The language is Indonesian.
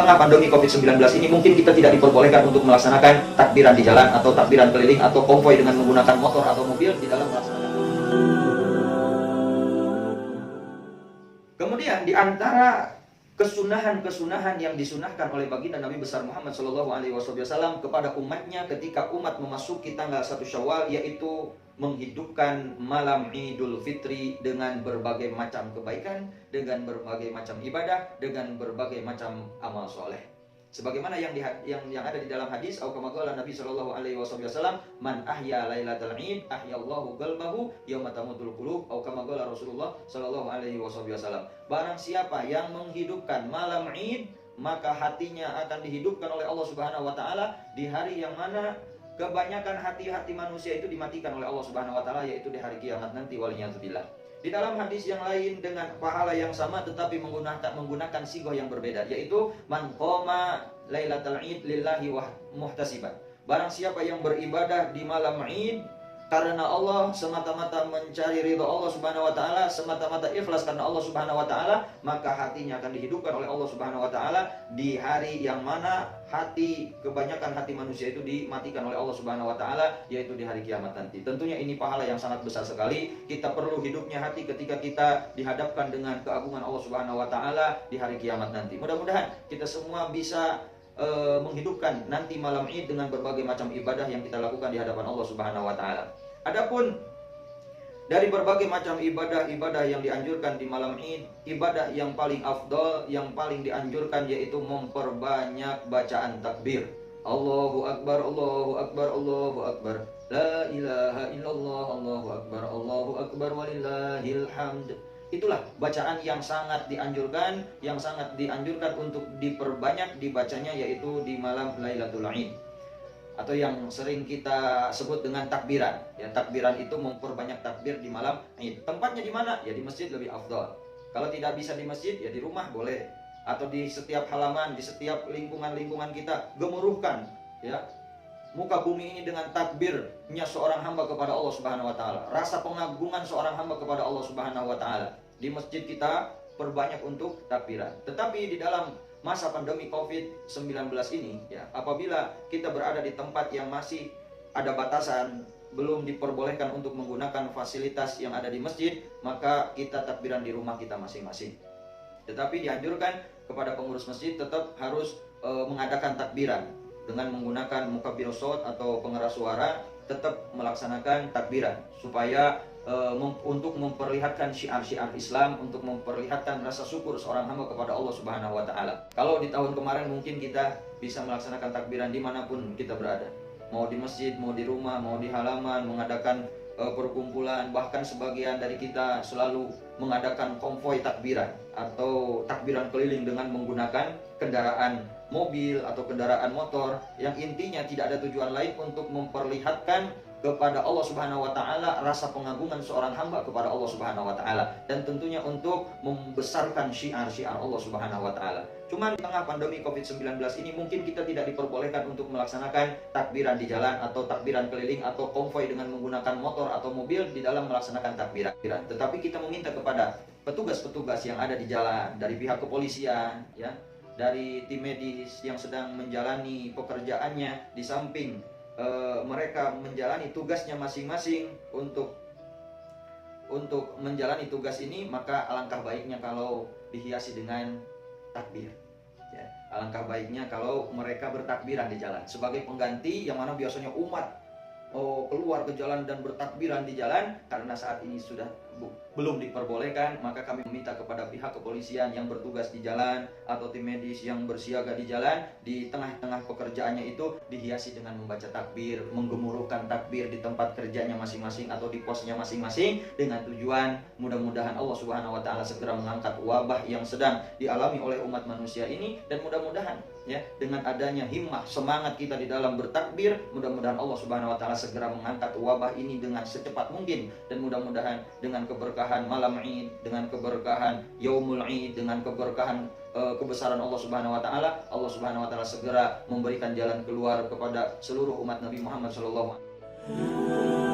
Tengah pandemi COVID-19 ini mungkin kita tidak diperbolehkan untuk melaksanakan takbiran di jalan atau takbiran keliling atau konvoi dengan menggunakan motor atau mobil di dalam melaksanakan. Kemudian di antara kesunahan-kesunahan yang disunahkan oleh baginda Nabi besar Muhammad SAW kepada umatnya ketika umat memasuki tanggal 1 Syawal, yaitu menghidupkan malam Idul Fitri dengan berbagai macam kebaikan, dengan berbagai macam ibadah, dengan berbagai macam amal soleh. Sebagaimana yang ada di dalam hadis, aukamaqala Nabi SAW, man ahya lailatal id ahyallahu qalbahu yauma tamutul qulub, aukamaqala Rasulullah SAW. Barang siapa yang menghidupkan malam Id, maka hatinya akan dihidupkan oleh Allah Subhanahu wa taala di hari yang mana kebanyakan hati-hati manusia itu dimatikan oleh Allah Subhanahu wa taala, yaitu di hari kiamat nanti, waliyadzubillah. Di dalam hadis yang lain dengan pahala yang sama tetapi menggunakan sigoh yang berbeda, yaitu man qoma lailatal id lillahi wa muhtasiban. Barang siapa yang beribadah di malam Id karena Allah, semata-mata mencari ridha Allah Subhanahu wa taala, semata-mata ikhlas karena Allah Subhanahu wa taala, maka hatinya akan dihidupkan oleh Allah Subhanahu wa taala di hari yang mana kebanyakan hati manusia itu dimatikan oleh Allah Subhanahu wa taala, yaitu di hari kiamat nanti. Tentunya ini pahala yang sangat besar sekali. Kita perlu hidupnya hati ketika kita dihadapkan dengan keagungan Allah Subhanahu wa taala di hari kiamat nanti. Mudah-mudahan kita semua bisa menghidupkan nanti malam Id dengan berbagai macam ibadah yang kita lakukan di hadapan Allah Subhanahu wa taala. Adapun dari berbagai macam ibadah-ibadah yang dianjurkan di malam Id, ibadah yang paling afdal, yang paling dianjurkan yaitu memperbanyak bacaan takbir. Allahu Akbar, Allahu Akbar, Allahu Akbar. La ilaha illallah, Allahu Akbar, Allahu Akbar, walillahil hamd. Itulah bacaan yang sangat dianjurkan untuk diperbanyak dibacanya, yaitu di malam Lailatul Id, atau yang sering kita sebut dengan takbiran. Ya, takbiran itu memperbanyak takbir di malam Id. Tempatnya di mana? Ya di masjid lebih afdal. Kalau tidak bisa di masjid, ya di rumah boleh, atau di setiap halaman, di setiap lingkungan kita gemuruhkan ya muka bumi ini dengan takbirnya seorang hamba kepada Allah Subhanahu wa taala, rasa pengagungan seorang hamba kepada Allah Subhanahu wa taala. Di masjid kita perbanyak untuk takbiran. Tetapi di dalam masa pandemi COVID-19 ini ya, apabila kita berada di tempat yang masih ada batasan, belum diperbolehkan untuk menggunakan fasilitas yang ada di masjid, maka kita takbiran di rumah kita masing-masing. Tetapi dianjurkan kepada pengurus masjid tetap harus mengadakan takbiran dengan menggunakan mukabir shot atau pengeras suara, tetap melaksanakan takbiran supaya untuk memperlihatkan syiar-syiar Islam, untuk memperlihatkan rasa syukur seorang hamba kepada Allah Subhanahu wa taala. Kalau di tahun kemarin mungkin kita bisa melaksanakan takbiran dimanapun kita berada, mau di masjid, mau di rumah, mau di halaman, mengadakan perkumpulan. Bahkan sebagian dari kita selalu mengadakan konvoi takbiran atau takbiran keliling dengan menggunakan kendaraan mobil atau kendaraan motor, yang intinya tidak ada tujuan lain untuk memperlihatkan kepada Allah Subhanahu wa taala rasa pengagungan seorang hamba kepada Allah Subhanahu wa taala, dan tentunya untuk membesarkan syiar-syiar Allah Subhanahu wa taala. Cuma di tengah pandemi COVID-19 ini mungkin kita tidak diperbolehkan untuk melaksanakan takbiran di jalan atau takbiran keliling atau konvoi dengan menggunakan motor atau mobil di dalam melaksanakan takbiran. Tetapi kita meminta kepada petugas-petugas yang ada di jalan, dari pihak kepolisian ya, dari tim medis yang sedang menjalani pekerjaannya, di samping mereka menjalani tugasnya masing-masing untuk menjalani tugas ini, maka alangkah baiknya kalau dihiasi dengan takbir ya. Alangkah baiknya kalau mereka bertakbiran di jalan sebagai pengganti yang mana biasanya umat keluar ke jalan dan bertakbiran di jalan. Karena saat ini sudah belum diperbolehkan, maka kami meminta kepada pihak kepolisian yang bertugas di jalan atau tim medis yang bersiaga di jalan, di tengah-tengah pekerjaannya itu dihiasi dengan membaca takbir, menggemuruhkan takbir di tempat kerjanya masing-masing atau di posnya masing-masing, dengan tujuan mudah-mudahan Allah Subhanahu wa taala segera mengangkat wabah yang sedang dialami oleh umat manusia ini, dan mudah-mudahan ya dengan adanya himmah, semangat kita di dalam bertakbir, mudah-mudahan Allah Subhanahu wa taala segera mengangkat wabah ini dengan secepat mungkin, dan mudah-mudahan dengan keberkahan malam Id, dengan keberkahan Yaumul Id, dengan keberkahan kebesaran Allah Subhanahu wa taala, Allah Subhanahu wa taala segera memberikan jalan keluar kepada seluruh umat Nabi Muhammad sallallahu alaihi wasallam.